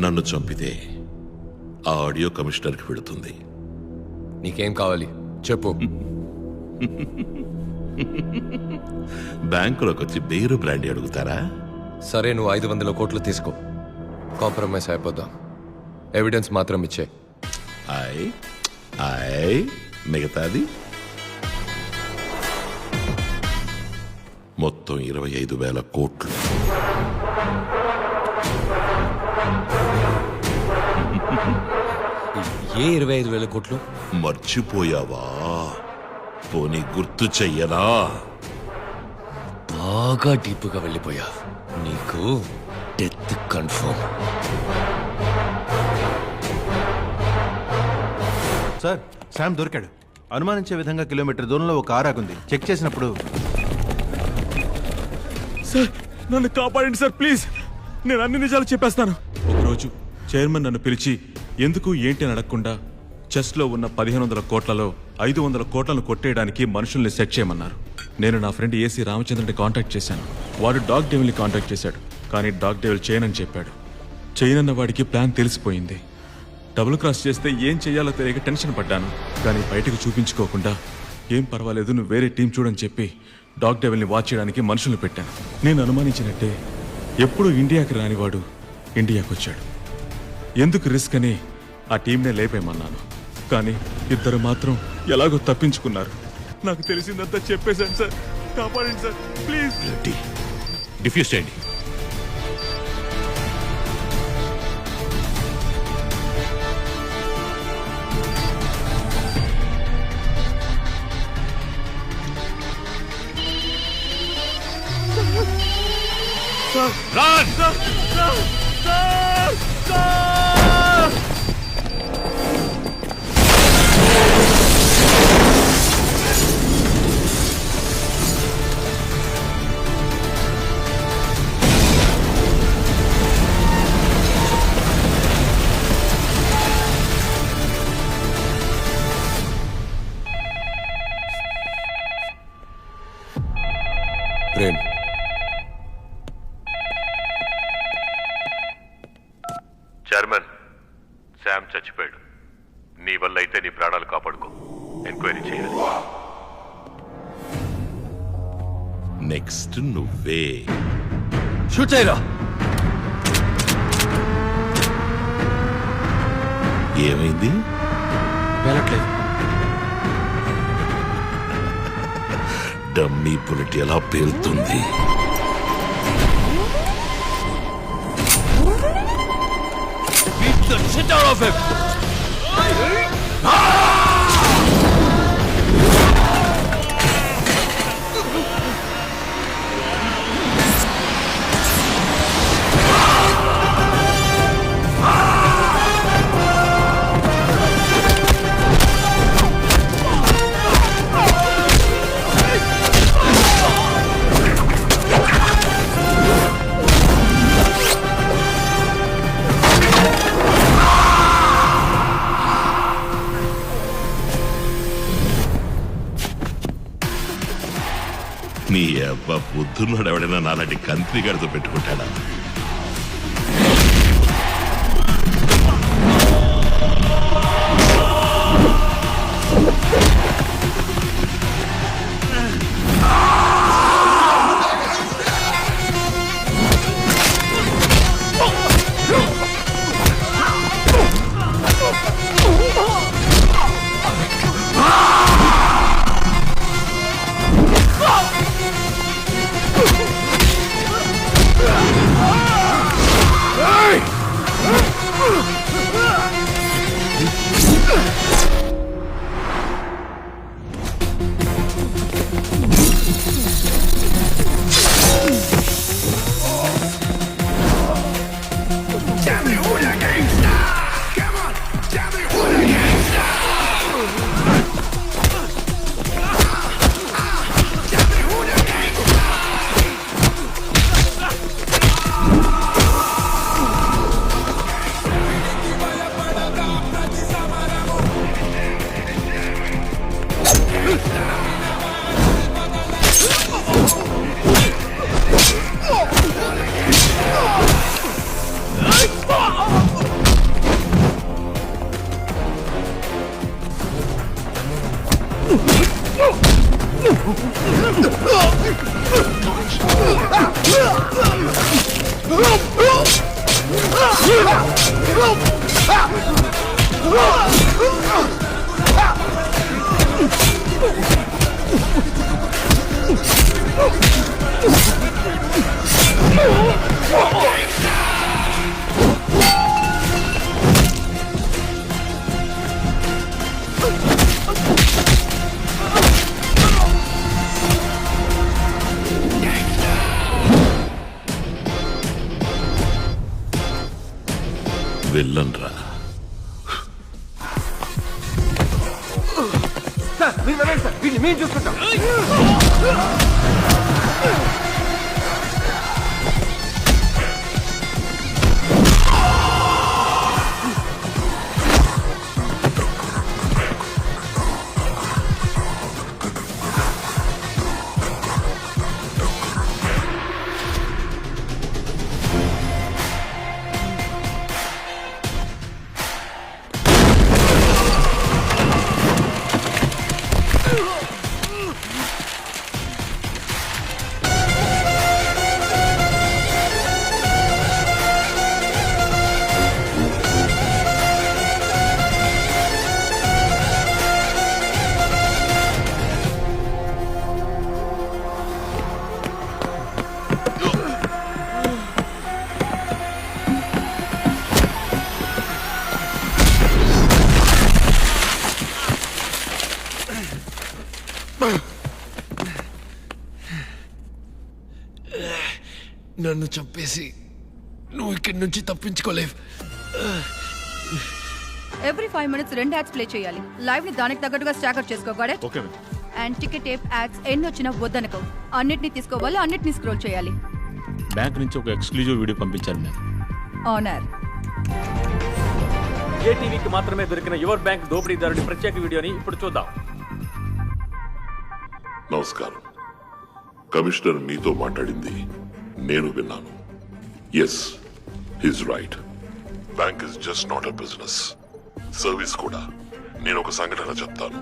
నన్ను చంపితే ఆ ఆడియో కమిషనర్కి వెళుతుంది. నీకేం కావాలి చెప్పు. బ్యాంకులోకి వచ్చి బేరు బ్రాండీ అడుగుతారా? సరే, నువ్వు 500 కోట్లు తీసుకో, కాంప్రమైజ్ అయిపోదాం. ఎవిడెన్స్ మాత్రం ఇచ్చే. మిగతాది మొత్తం 25,000 కోట్లు. ఏ 25,000 కోట్లు? మర్చిపోయావా? పోనీ గుర్తు చెయ్యనా? బాగా డీప్గా వెళ్ళిపోయా. నీకు డెత్ కన్ఫర్మ్. సార్, శామ్ దొరికాడు. అనుమానించే విధంగా కిలోమీటర్ దూరంలో ఒక కారు ఆగుంది. చెక్ చేసినప్పుడు సార్, నన్ను కాపాడండి సార్, ప్లీజ్. నేను అన్ని నిజాలు చెప్పేస్తాను. ఒకరోజు చైర్మన్ నన్ను పిలిచి ఎందుకు ఏంటి అని అడగకుండా చెస్లో ఉన్న 1,500 కోట్లలో 500 కోట్లను కొట్టేయడానికి మనుషుల్ని సెట్ చేయమన్నారు. నేను నా ఫ్రెండ్ ఏసీ రామచంద్రని కాంటాక్ట్ చేశాను. వాడు డాగ్ డెవిల్ని కాంటాక్ట్ చేశాడు, కానీ డాగ్ డెవిల్ చేయనని చెప్పాడు. చేయనన్న వాడికి ప్లాన్ తెలిసిపోయింది. డబుల్ క్రాస్ చేస్తే ఏం చెయ్యాలో తెలియక టెన్షన్ పడ్డాను. కానీ బయటకు చూపించుకోకుండా ఏం పర్వాలేదు, నువ్వు వేరే టీం చూడని చెప్పి డాగ్ డెవిల్ని వాచ్ చేయడానికి మనుషులు పెట్టాను. నేను అనుమానించినట్టే ఎప్పుడు ఇండియాకి రానివాడు ఇండియాకి వచ్చాడు. ఎందుకు రిస్క్ అని ఆ టీంనే లేపేయమన్నాను. కానీ ఇద్దరు మాత్రం ఎలాగో తప్పించుకున్నారు. నాకు తెలిసిందంతా చెప్పేశాను సార్, కాపాడండి సార్ ప్లీజ్. డిఫ్యూజ్ చేయండి. ప్రేమ్, చైర్మన్, శామ్ చచ్చిపోయాడు. నీ వల్ల అయితే నీ ప్రాణాలు కాపాడుకో. ఎంక్వైరీ చేయాలి. నెక్స్ట్ నువ్వే. షూట్ చేయరా. ఏమైంది? వెళ్ళట్లేదు. డమ్మీ బుల్లెట్ ఎలా పేలుతుంది? Beat the shit out of him! నీ అబ్బా పొద్దున్నాడు ఎవడైనా నాలాంటి కంత్రి గారితో పెట్టుకుంటాడా? వెళ్ళన్రా. నన్ను చంపేసి నువ్వు ఇక్కడి నుంచి తప్పించుకోలేవు. ఎవ్రీ 5 minutes 2 యాడ్స్ ప్లే చేయాలి. లైవ్ ని దానికి తగ్గట్టుగా స్టాకర్ చేసుకో. Got it? Okay and ticket tape ads ఎన్ని వచ్చినా వద్దనుకో. అన్నిటిని తీసుకోవాలి, అన్నిటిని స్క్రోల్ చేయాలి. బ్యాంక్ నుంచి ఒక ఎక్స్క్లూజివ్ వీడియో పంపించారు మ్యామ్. ఆనర్. ఏటీవీకి మాత్రమే దొరికిన యువర్ బ్యాంక్ దోపిడీదారుడి ప్రత్యేక వీడియోని ఇప్పుడు చూద్దాం. నమస్కారం. కమిషనర్ మీతో మాట్లాడింది నేను విన్నాను. Yes, his right. Bank is just not a business, service కూడా. నేను ఒక సంఘటన చెప్తాను.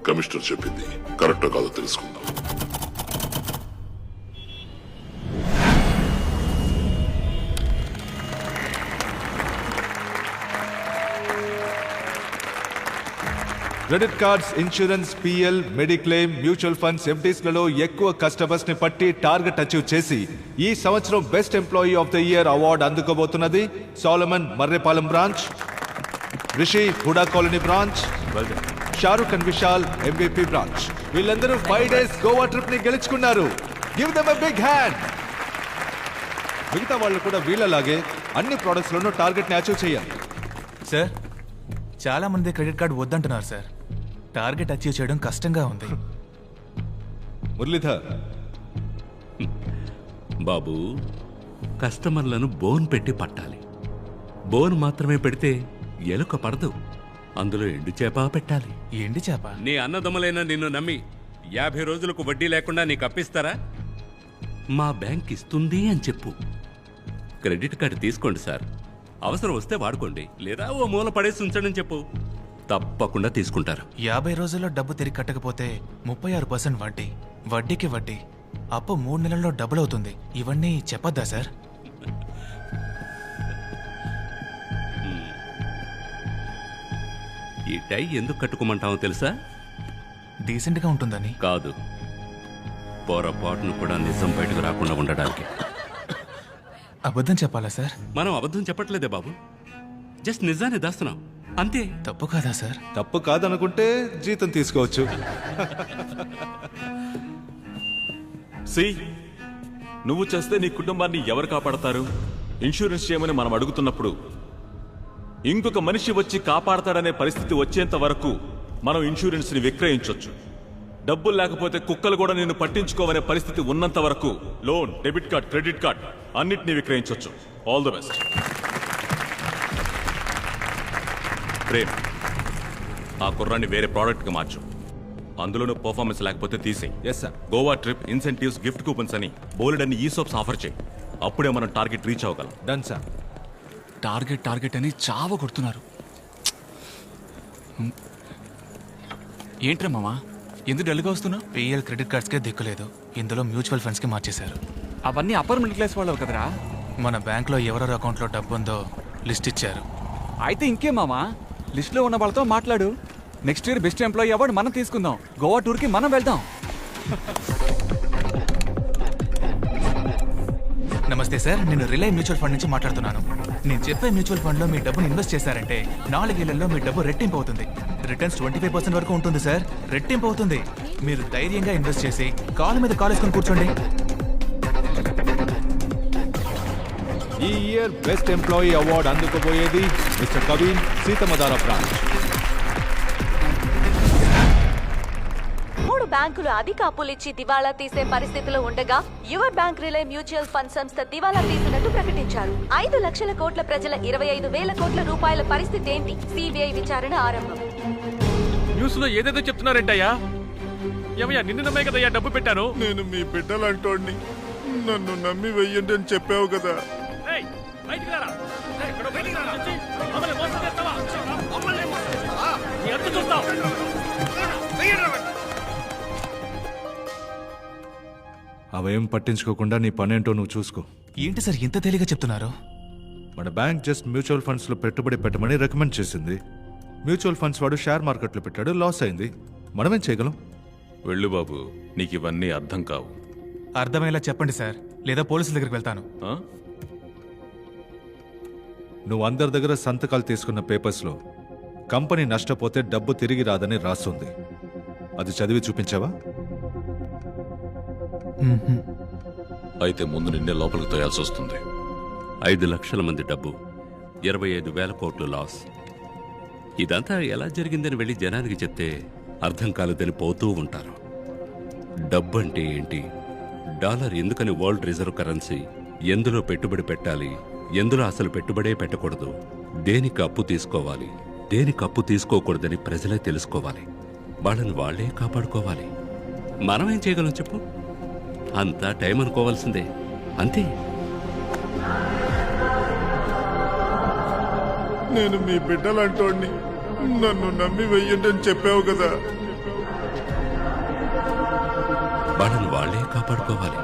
కమిషనర్ చెప్పింది కరెక్టో కాదో తెలుసుకుందాం. Credit cards, insurance, PL, mediclaim, mutual funds, ఎఫ్డీస్లలో ఎక్కువ కస్టమర్స్ ని పట్టి టార్గెట్ అచీవ్ చేసి ఈ సంవత్సరం best employee of the year award అందుకోబోతున్నది Solomon Marripalem branch, Rishi Huda colony branch, Shahrukh and Vishal MVP branch. వీళ్ళందరూ 5 days గోవా ట్రిప్ ని గెలుచుకున్నారు. Give them a big hand. మిగతా వాళ్ళు కూడా వీళ్ళలాగే అన్ని ప్రొడక్ట్స్ లోనూ టార్గెట్ ని అచీవ్ చేయాలి. సార్, చాలా మంది క్రెడిట్ కార్డు వద్దంటున్నారు సార్. టార్గెట్ అచీవ్ చేయడం కష్టంగా ఉంది. మురళీధర్, బాబు, కస్టమర్లను బోన్ పెట్టి పట్టాలి. బోన్ మాత్రమే పెడితే ఎలుక పడదు. అందులో ఎండు చేప పెట్టాలి. ఎండి చేప? నీ అన్నదమ్ములైన నిన్ను నమ్మి 50 రోజులకు వడ్డీ లేకుండా నీకు అప్పిస్తారా? మా బ్యాంక్ ఇస్తుంది అని చెప్పు. క్రెడిట్ కార్డు తీసుకోండి సార్, అవసరం వస్తే వాడుకోండి, లేదా ఓ మూల పడేసి ఉంచండి చెప్పు. తప్పకుండా తీసుకుంటారు. 50 రోజుల్లో డబ్బు తిరిగి కట్టకపోతే 36% వడ్డీ, వడ్డీకి వడ్డీ. అప్పు 3 నెలల్లో డబుల్ అవుతుంది. ఇవన్నీ చెప్పొద్దా సార్? ఈ టై ఎందుకు కట్టుకోమంటావో తెలుసా? డీసెంట్గా ఉంటుందని కాదు, పొరపాటును కూడా నిజం బయటకు రాకుండా ఉండడానికి. అబద్ధం చెప్పాలా సార్? మనం అబద్ధం చెప్పట్లేదే బాబు, జస్ట్ నిజాన్ని దాస్తున్నాం అంతే. తప్పు కాదా సార్? తప్పు కాదనుకుంటే జీతం తీసుకోవచ్చు. సి, నువ్వు చేస్తే నీ కుటుంబాన్ని ఎవరు కాపాడతారు? ఇన్సూరెన్స్ చేయమని మనం అడుగుతున్నప్పుడు ఇంకొక మనిషి వచ్చి కాపాడతాడనే పరిస్థితి వచ్చేంత వరకు మనం ఇన్సూరెన్స్ ని విక్రయించవచ్చు. డబ్బులు లేకపోతే కుక్కలు కూడా నిన్ను పట్టించుకోవనే పరిస్థితి ఉన్నంత వరకు loan, debit card, credit card అన్నిటినీ విక్రయించవచ్చు. All the best. ప్రేమ్, ఆ కుర్రాన్ని వేరే ప్రోడక్ట్కి మార్చు. అందులోనూ పర్ఫార్మెన్స్ లేకపోతే తీసేయి. Yes sir. Goa trip, incentives, gift coupons అని బోలెడ్ అన్ని ఈసోప్స్ ఆఫర్ చేయి. అప్పుడే మనం టార్గెట్ రీచ్ అవ్వగలం. Done sir. టార్గెట్ టార్గెట్ అని చావ కొడుతున్నారు. ఏంట్రా మామా, ఎందుకు డల్గా వస్తున్నావు? పిఎల్ క్రెడిట్ కార్డ్స్కే దిక్కులేదు, ఇందులో మ్యూచువల్ ఫండ్స్కి మార్చేశారు. అవన్నీ అప్పర్ మిడిల్ క్లాస్ వాళ్ళు కదరా. మన బ్యాంక్లో ఎవరెవరి అకౌంట్లో డబ్బు ఉందో లిస్ట్ ఇచ్చారు. అయితే ఇంకేం మామా, లిస్ట్లో ఉన్న వాళ్ళతో మాట్లాడు. Next year best employee award మనం తీసుకుందాం. గోవా టూర్కి మనం వెళ్దాం. నమస్తే సార్, నేను రిలై మ్యూచువల్ ఫండ్ నుంచి మాట్లాడుతున్నాను. నేను చెప్పే మ్యూచువల్ ఫండ్లో మీ డబ్బును ఇన్వెస్ట్ చేశారంటే 4 ఏళ్లలో మీ డబ్బు రెట్టింపు అవుతుంది. రిటర్న్స్ 25% వరకు ఉంటుంది సార్. రెట్టింపు అవుతుంది. మీరు ధైర్యంగా ఇన్వెస్ట్ చేసి కాలు మీద కాలు వేసుకొని కూర్చోండి. ఈ ఇయర్ బెస్ట్ ఎంప్లాయీ అవార్డు అందుకోబోయేది మిస్టర్ కవిన్ సీతమదార బ్రాంచ్. 3 బ్యాంకులు అధిక అప్పులిచ్చి దివాళా తీసే పరిస్థితిలో ఉండగా your bank relay mutual fund సంస్థ దివాళా తీసినట్టు ప్రకటించారు. 5 లక్షల కోట్ల ప్రజల 25,000 కోట్ల రూపాయల పరిస్థితి ఏంటి? సిబిఐ విచారణ ఆరంభం. న్యూస్ లో ఏదేదో చెప్తున్నారేంటయ్యా? ఏమయ్యా, నిన్ను నమ్మే కదయ్యా డబ్బు పెట్టాను. నేను మీ బిడ్డలంటోడిని, నన్ను నమ్మి వెయ్యండి అని చెప్పావు కదా. ఏయ్, బయటికి రారా. ఏయ్, ఇక్కడ బయటికి రారా. వచ్చి, మమ్మల్ని మోసం చేస్తావా? మమ్మల్ని మోసం చేస్తావా? నీ అంతు చూస్తావు. అవేం పట్టించుకోకుండా నీ పనేంటో నువ్వు చూసుకో. ఏంటి సార్ ఇంత తేలిగా చెప్తున్నారు? మన బ్యాంక్ జస్ట్ మ్యూచువల్ ఫండ్స్ లో పెట్టుబడి పెట్టమని రికమెండ్ చేసింది. మ్యూచువల్ ఫండ్స్ వాడు షేర్ మార్కెట్లో పెట్టాడు, లాస్ అయింది. మనమేం చేయగలం? వెళ్ళు బాబు, నీకు ఇవన్నీ అర్థం కావు. అర్థమయ్యేలా చెప్పండి సార్, లేదా పోలీసుల దగ్గరికి వెళ్తాను. ఆ? నువ్వు అందరి దగ్గర సంతకాలు తీసుకున్న పేపర్స్లో కంపెనీ నష్టపోతే డబ్బు తిరిగి రాదని రాస్తుంది. అది చదివి చూపించావా? అయితే ముందు నిన్నే లోపలికి తోయాల్సి వస్తుంది. 5 లక్షల మంది డబ్బు, 25,000 కోట్లు లాస్. ఇదంతా ఎలా జరిగిందని వెళ్ళి జనానికి చెప్తే అర్థం కాలేదని పోతూ ఉంటారు. డబ్బు అంటే ఏంటి, డాలర్ ఎందుకని వరల్డ్ రిజర్వ్ కరెన్సీ, ఎందులో పెట్టుబడి పెట్టాలి, ఎందులో అసలు పెట్టుబడే పెట్టకూడదు, దేనికి అప్పు తీసుకోవాలి, దేనికి అప్పు తీసుకోకూడదని ప్రజలే తెలుసుకోవాలి. వాళ్ళని వాళ్లే కాపాడుకోవాలి. మనమేం చేయగలం చెప్పు? అంతా టైం అనుకోవాల్సిందే, అంతే. నేను మీ బిడ్డలంటోడిని, నన్ను నమ్మి వెయ్యండి అని చెప్పావు కదా. వాళ్ళని వాళ్లే కాపాడుకోవాలి.